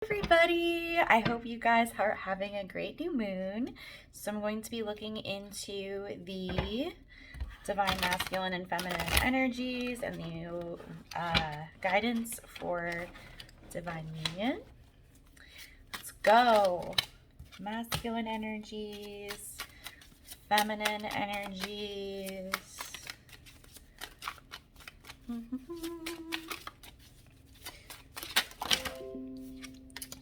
Everybody, I hope you guys are having a great new moon. So I'm going to be looking into the divine masculine and feminine energies and the guidance for divine union. Let's go. Masculine energies, feminine energies.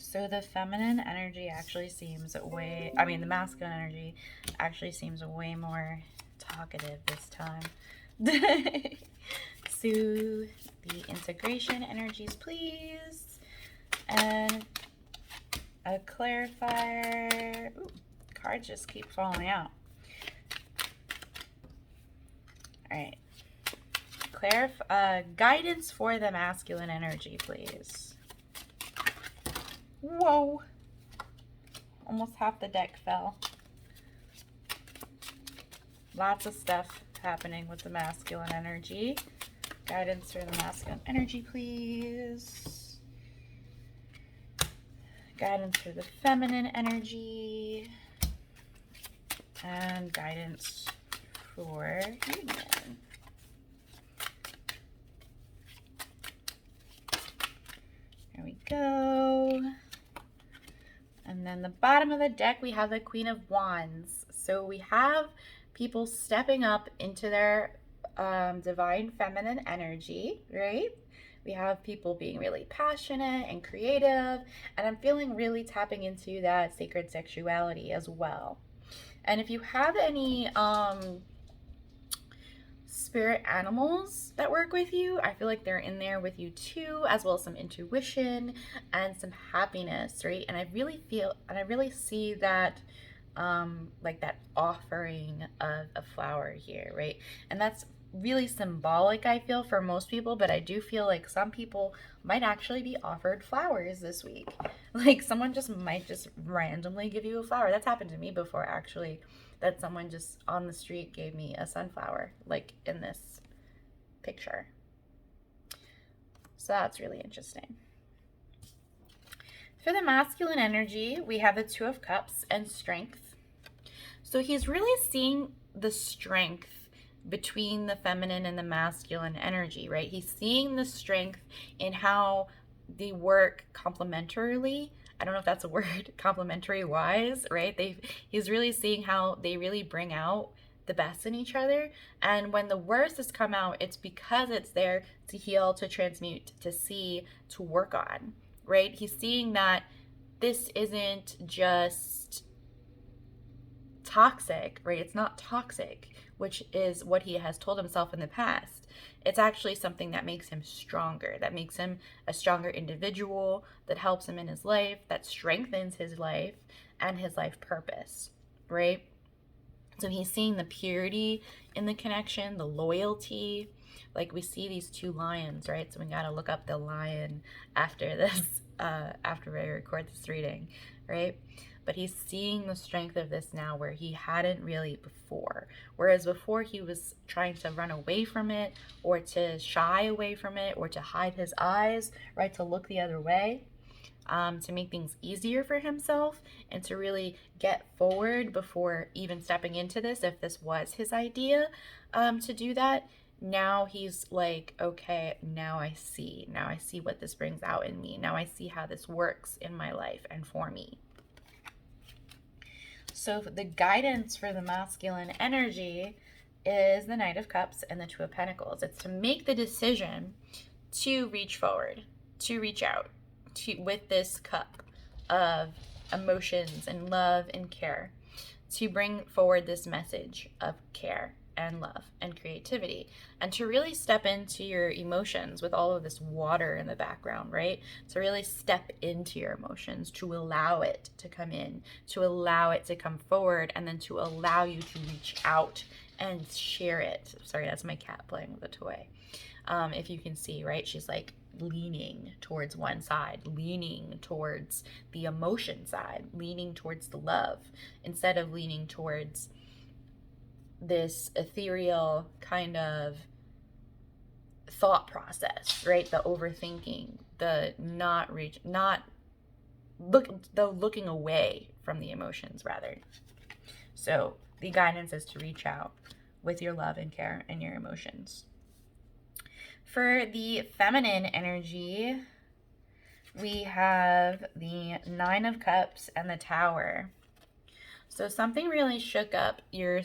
So the feminine energy actually seems the masculine energy actually seems way more talkative this time. So the integration energies, please. And a clarifier. Ooh, cards just keep falling out. All right. Guidance for the masculine energy, please. Whoa. Almost half the deck fell. Lots of stuff happening with the masculine energy. Guidance for the masculine energy, please. Guidance for the feminine energy. And guidance for union. There we go. And then the bottom of the deck, we have the Queen of Wands. So we have people stepping up into their divine feminine energy, right? We have people being really passionate and creative, and I'm feeling really tapping into that sacred sexuality as well. And if you have any spirit animals that work with you, I feel like they're in there with you too, as well as some intuition and some happiness, right? And I really see that like that offering of a flower here, right? And that's really symbolic, I feel, for most people, but I do feel like some people might actually be offered flowers this week. Like someone might just randomly give you a flower. That's happened to me before, actually, that someone just on the street gave me a sunflower, like in this picture. So that's really interesting. For the masculine energy, we have the Two of Cups and strength. So he's really seeing the strength between the feminine and the masculine energy, right? He's seeing the strength in how they work complementarily. I don't know if that's a word, complementary wise, right? He's really seeing how they really bring out the best in each other. And when the worst has come out, it's because it's there to heal, to transmute, to see, to work on, right? He's seeing that this isn't just toxic, right? It's not toxic, which is what he has told himself in the past. It's actually something that makes him stronger, that makes him a stronger individual, that helps him in his life, that strengthens his life and his life purpose, right? So he's seeing the purity in the connection, the loyalty. Like we see these two lions, right? So we got to look up the lion after this, after we record this reading, right? But he's seeing the strength of this now where he hadn't really before. Whereas before he was trying to run away from it, or to shy away from it, or to hide his eyes, right? To look the other way, to make things easier for himself and to really get forward before even stepping into this, if this was his idea, to do that. Now he's like, okay, now I see what this brings out in me. Now I see how this works in my life and for me. So the guidance for the masculine energy is the Knight of Cups and the Two of Pentacles. It's to make the decision to reach forward, to reach out, with this cup of emotions and love and care, to bring forward this message of care and love and creativity, and to really step into your emotions with all of this water in the background, right? To really step into your emotions, to allow it to come in, to allow it to come forward, and then to allow you to reach out and share it. Sorry, that's my cat playing with a toy. If you can see, right? She's like leaning towards one side, leaning towards the emotion side, leaning towards the love, instead of leaning towards this ethereal kind of thought process, right? The overthinking, the not looking away from the emotions rather. So the guidance is to reach out with your love and care and your emotions. For the feminine energy, we have the Nine of Cups and the Tower. So something really shook up your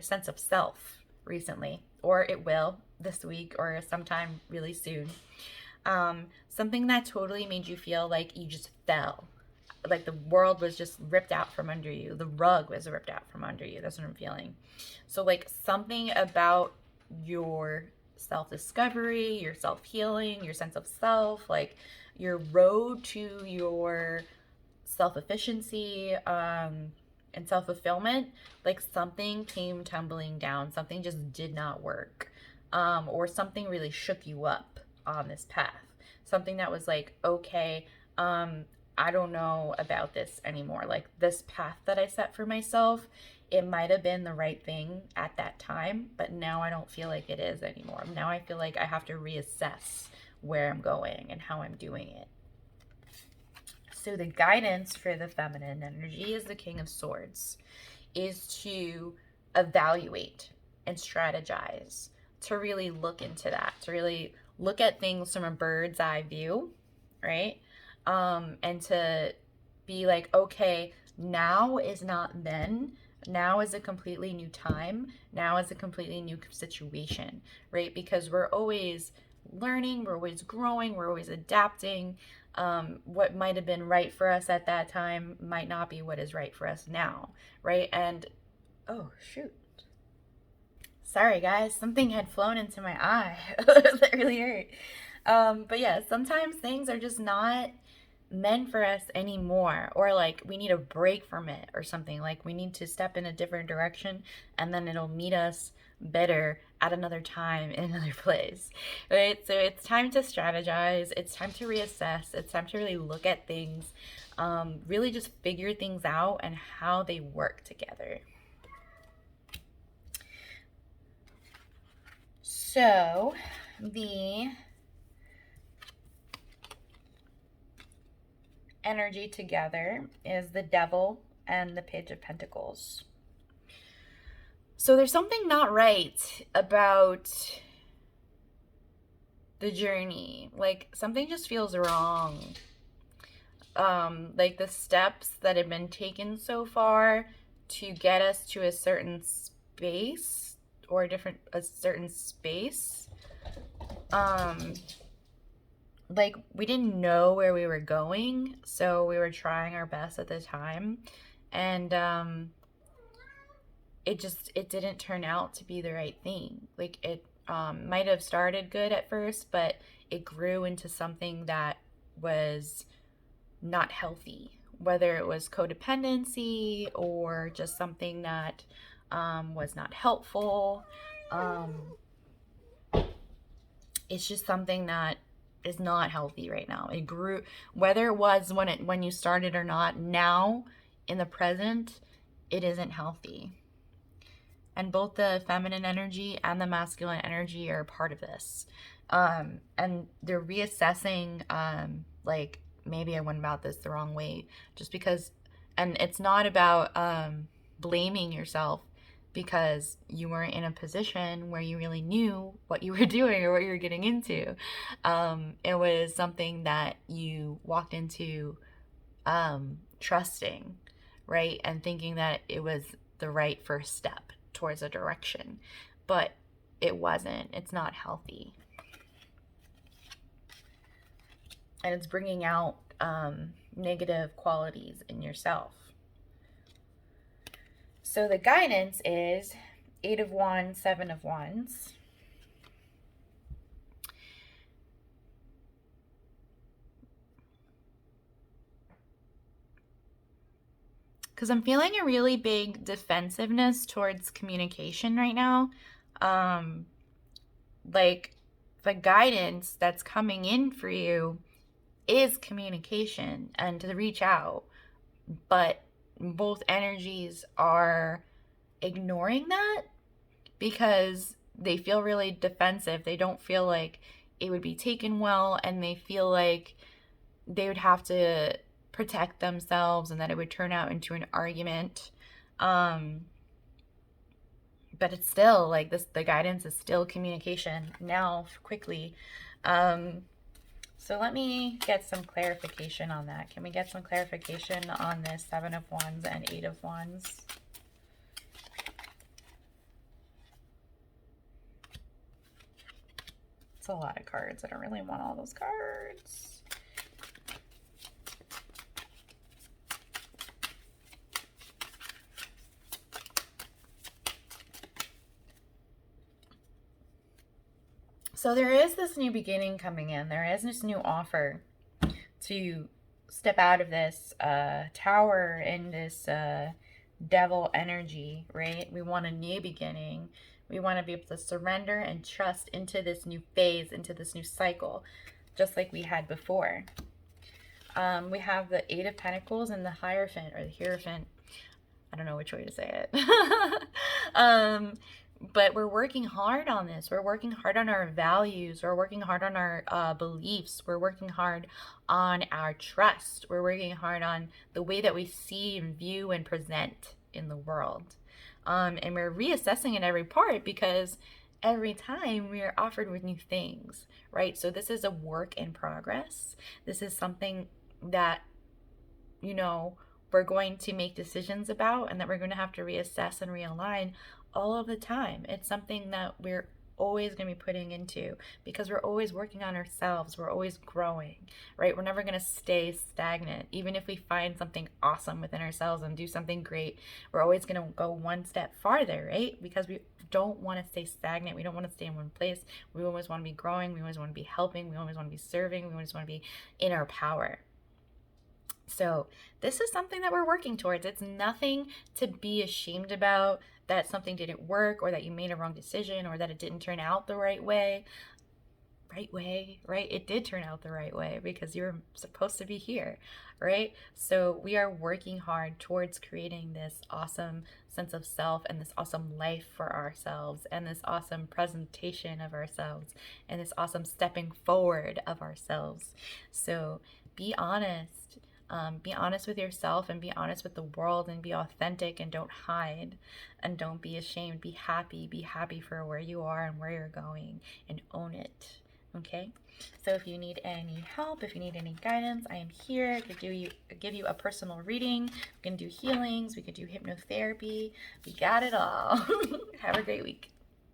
sense of self recently, or it will this week or sometime really soon. Something that totally made you feel like you just fell, like the world was just ripped out from under you. The rug was ripped out from under you. That's what I'm feeling. So like something about your self-discovery, your self-healing, your sense of self, like your road to your self-efficiency, and self-fulfillment, like something came tumbling down, something just did not work, or something really shook you up on this path, something that was like, okay, I don't know about this anymore. Like this path that I set for myself, it might have been the right thing at that time, but now I don't feel like it is anymore. Now I feel like I have to reassess where I'm going and how I'm doing it. So the guidance for the feminine energy is the King of Swords, is to evaluate and strategize, to really look into that, to really look at things from a bird's eye view, right? And to be like, okay, now is not then. Now is a completely new time. Now is a completely new situation, right? Because we're always learning, we're always growing, we're always adapting. What might have been right for us at that time might not be what is right for us now, right? And oh shoot, sorry guys, something had flown into my eye. That really hurt. But yeah, sometimes things are just not meant for us anymore, or like we need a break from it or something. Like we need to step in a different direction, and then it'll meet us better at another time in another place, right? So it's time to strategize, it's time to reassess, it's time to really look at things, really just figure things out and how they work together. So the energy together is the Devil and the Page of Pentacles. So there's something not right about the journey. Like something just feels wrong. Like the steps that have been taken so far to get us to a certain space or a certain space. Like we didn't know where we were going, so we were trying our best at the time, and it didn't turn out to be the right thing. Like it might have started good at first, but it grew into something that was not healthy, whether it was codependency or just something that was not helpful. It's just something that is not healthy right now. It grew, whether it was when you started or not, now in the present, it isn't healthy. And both the feminine energy and the masculine energy are part of this. And they're reassessing, like maybe I went about this the wrong way, just because, and it's not about blaming yourself because you weren't in a position where you really knew what you were doing or what you were getting into. It was something that you walked into trusting, right? And thinking that it was the right first step towards a direction, but it wasn't. It's not healthy. And it's bringing out negative qualities in yourself. So the guidance is 8 of Wands, 7 of Wands. Because I'm feeling a really big defensiveness towards communication right now. Like the guidance that's coming in for you is communication and to reach out, but both energies are ignoring that because they feel really defensive. They don't feel like it would be taken well, and they feel like they would have to protect themselves and that it would turn out into an argument. But it's still like this, the guidance is still communication now quickly. So let me get some clarification on that. Can we get some clarification on this 7 of Wands and 8 of Wands? It's a lot of cards. I don't really want all those cards. So there is this new beginning coming in. There is this new offer to step out of this tower and this devil energy, right? We want a new beginning. We want to be able to surrender and trust into this new phase, into this new cycle, just like we had before. We have the 8 of Pentacles and the Hierophant, or the Hierophant. I don't know which way to say it. But we're working hard on this. We're working hard on our values. We're working hard on our beliefs. We're working hard on our trust. We're working hard on the way that we see and view and present in the world. And we're reassessing in every part, because every time we are offered with new things, right? So this is a work in progress. This is something that, you know, we're going to make decisions about, and that we're going to have to reassess and realign all of the time. It's something that we're always going to be putting into, because we're always working on ourselves. We're always growing, right? We're never going to stay stagnant. Even if we find something awesome within ourselves and do something great, we're always going to go one step farther, right? Because we don't want to stay stagnant. We don't want to stay in one place. We always want to be growing. We always want to be helping. We always want to be serving. We always want to be in our power. So this is something that we're working towards. It's nothing to be ashamed about, that something didn't work, or that you made a wrong decision, or that it didn't turn out the right way. Right? It did turn out the right way, because you're supposed to be here, right? So we are working hard towards creating this awesome sense of self, and this awesome life for ourselves, and this awesome presentation of ourselves, and this awesome stepping forward of ourselves. So be honest. Be honest with yourself, and be honest with the world, and be authentic, and don't hide, and don't be ashamed. Be happy for where you are and where you're going, and own it. Okay? So if you need any help, if you need any guidance, I am here to give you a personal reading. We can do healings, we can do hypnotherapy. We got it all. Have a great week.